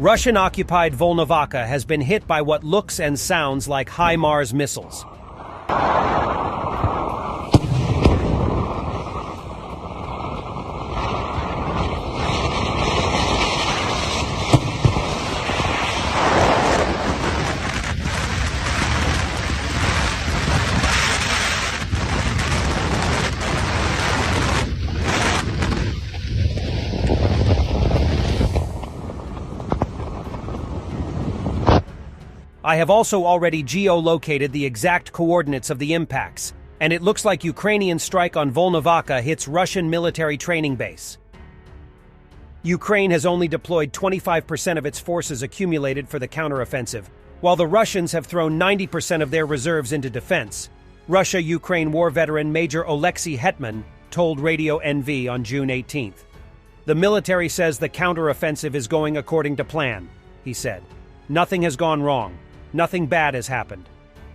Russian-occupied Volnovakha has been hit by what looks and sounds like Himars missiles. I have also already geolocated the exact coordinates of the impacts, and it looks like Ukrainian strike on Volnovakha hits Russian military training base. Ukraine has only deployed 25% of its forces accumulated for the counteroffensive, while the Russians have thrown 90% of their reserves into defense. Russia-Ukraine war veteran Major Oleksiy Hetman told Radio NV on June 18th. The military says the counteroffensive is going according to plan, he said. Nothing has gone wrong. Nothing bad has happened.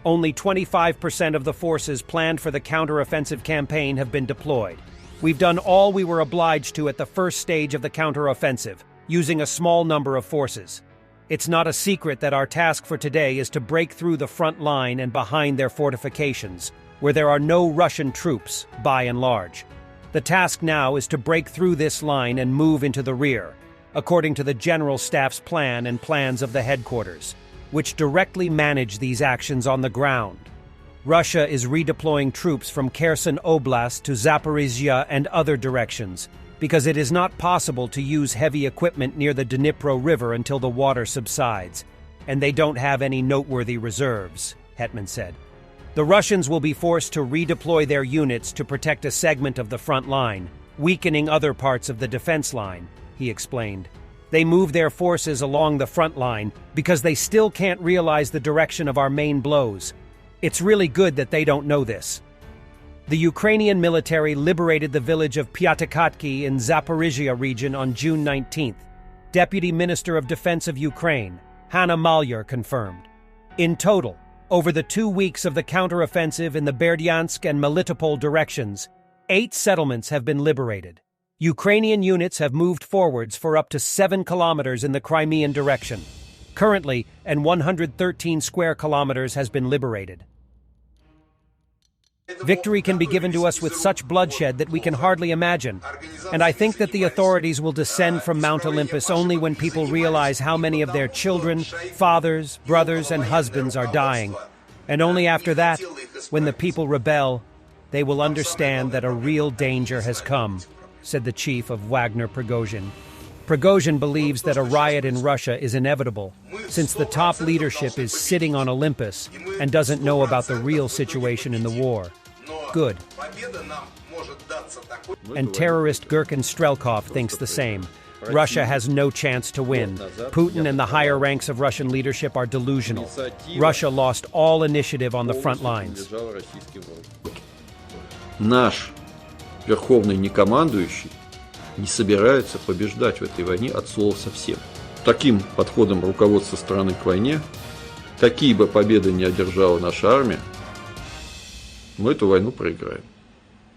Only 25% of the forces planned for the counteroffensive campaign have been deployed. We've done all we were obliged to at the first stage of the counteroffensive, using a small number of forces. It's not a secret that our task for today is to break through the front line and behind their fortifications, where there are no Russian troops, by and large. The task now is to break through this line and move into the rear, according to the General Staff's plan and plans of the headquarters, which directly manage these actions on the ground. Russia is redeploying troops from Kherson Oblast to Zaporizhia and other directions, because it is not possible to use heavy equipment near the Dnipro River until the water subsides, and they don't have any noteworthy reserves, Hetman said. The Russians will be forced to redeploy their units to protect a segment of the front line, weakening other parts of the defense line, he explained. They move their forces along the front line because they still can't realize the direction of our main blows. It's really good that they don't know this. The Ukrainian military liberated the village of Pyatikhatki in Zaporizhia region on June 19th, Deputy Minister of Defense of Ukraine, Hanna Maliar, confirmed. In total, over the 2 weeks of the counteroffensive in the Berdyansk and Melitopol directions, 8 settlements have been liberated. Ukrainian units have moved forwards for up to 7 kilometers in the Crimean direction. Currently, 113 square kilometers has been liberated. Victory can be given to us with such bloodshed that we can hardly imagine, and I think that the authorities will descend from Mount Olympus only when people realize how many of their children, fathers, brothers, and husbands are dying. And only after that, when the people rebel, they will understand that a real danger has come, said the chief of Wagner Prigozhin. Prigozhin believes that a riot in Russia is inevitable, since the top leadership is sitting on Olympus and doesn't know about the real situation in the war. Good. And terrorist Gherkin Strelkov thinks the same. Russia has no chance to win. Putin and the higher ranks of Russian leadership are delusional. Russia lost all initiative on the front lines. Наш верховный некомандующий не собирается побеждать в этой войне от слова совсем. Таким подходом руководства страны к войне, какие бы победы ни одержала наша армия, мы эту войну проиграем.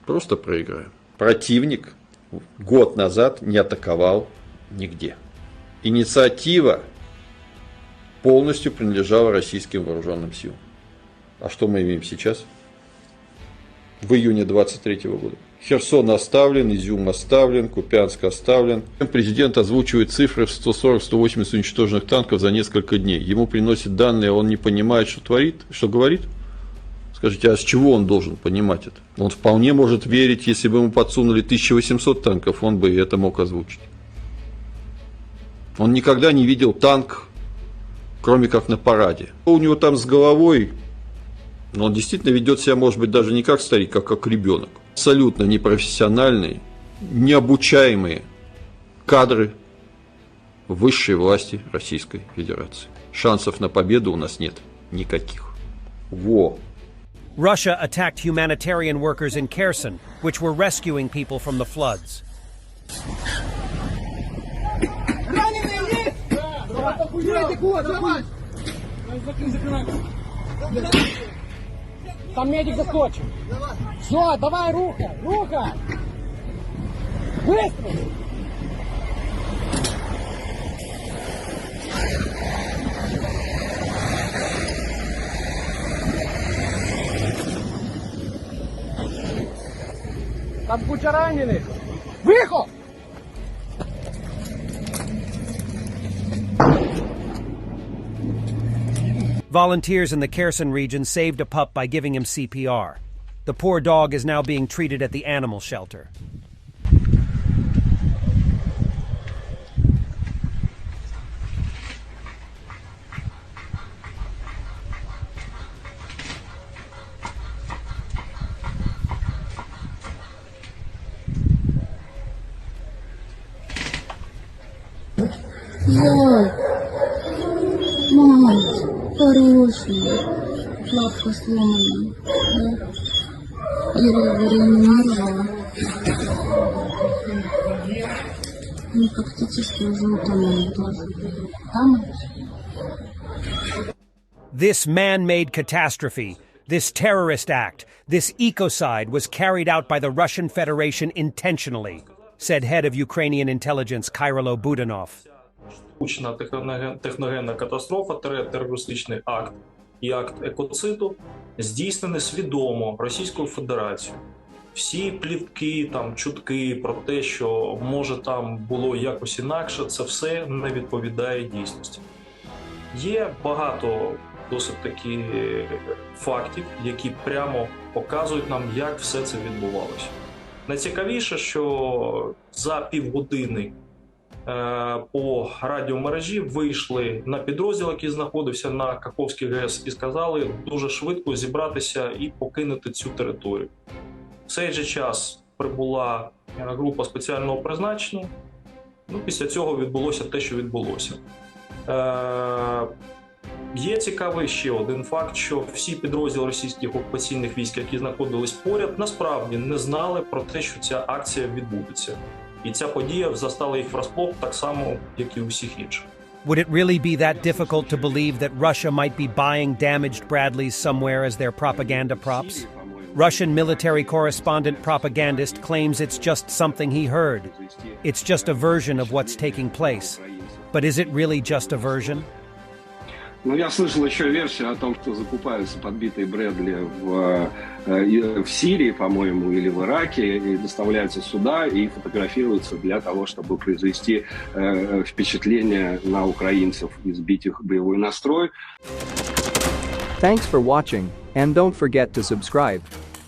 Просто проиграем. Противник год назад не атаковал нигде. Инициатива полностью принадлежала российским вооруженным силам. А что мы имеем сейчас? В июне 2023 года. Херсон оставлен, Изюм оставлен, Купянск оставлен. Президент озвучивает цифры в 140-180 уничтоженных танков за несколько дней. Ему приносят данные, он не понимает, что творит, что говорит. Скажите, а с чего он должен понимать это? Он вполне может верить, если бы ему подсунули 1800 танков, он бы это мог озвучить. Он никогда не видел танк, кроме как на параде. У него там с головой, но он действительно ведет себя, может быть, даже не как старик, а как ребенок. Абсолютно непрофессиональные, необучаемые кадры высшей власти Российской Федерации. Шансов на победу у нас нет никаких. Во! Russia attacked humanitarian workers in Kherson, which were rescuing people from the floods. Там медик заскочил. Все, давай, рука, рука! Быстро! Там куча ранених. Виход! Volunteers in the Kherson region saved a pup by giving him CPR. The poor dog is now being treated at the animal shelter. Ой, мать, хороший, лапка сломана, да? Еле реанимировала. Ну, фактически уже утонула тоже. Там? This man-made catastrophe, this terrorist act, this ecocide was carried out by the Russian Federation intentionally, said head of Ukrainian intelligence Kyrylo Budanov. Штучна техногенна катастрофа, терористичний акт і акт екоциду здійснений свідомо Російською Федерацією. Всі плітки, там, чутки про те, що може там було якось інакше, це все не відповідає дійсності. Є багато досить таки фактів, які прямо показують нам, як все це відбувалося. Найцікавіше, що за півгодини по радіомережі вийшли на підрозділ, який знаходився на Каховській ГЕС, і сказали дуже швидко зібратися і покинути цю територію. В цей же час прибула група спеціального призначення. Після цього відбулося те, що відбулося. Є цікавий ще один факт, що всі підрозділи російських окупаційних військ, які знаходились поряд, насправді не знали про те, що ця акція відбудеться. І ця подія застала їх врасплох так само, як і усіх інших. Would it really be that difficult to believe that Russia might be buying damaged Bradleys somewhere as their propaganda props? Russian military correspondent propagandist claims it's just something he heard. It's just a version of what's taking place. But is it really just a version? Ну, я слышал еще версию о том, что закупаются подбитые Брэдли в Сирии, по-моему, или в Ираке, и доставляются сюда и фотографируются для того, чтобы произвести впечатление на украинцев и сбить их боевой настрой. Thanks for watching, and don't forget to subscribe.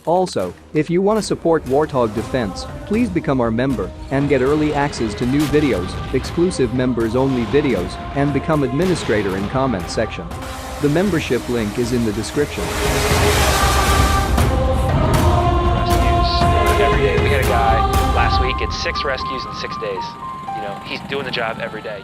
Also, if you want to support Warthog Defense, please become our member and get early access to new videos, exclusive members-only videos, and become administrator in comment section. The membership link is in the description. Rescues every day. We had a guy last week at 6 rescues in 6 days. You know, he's doing the job every day.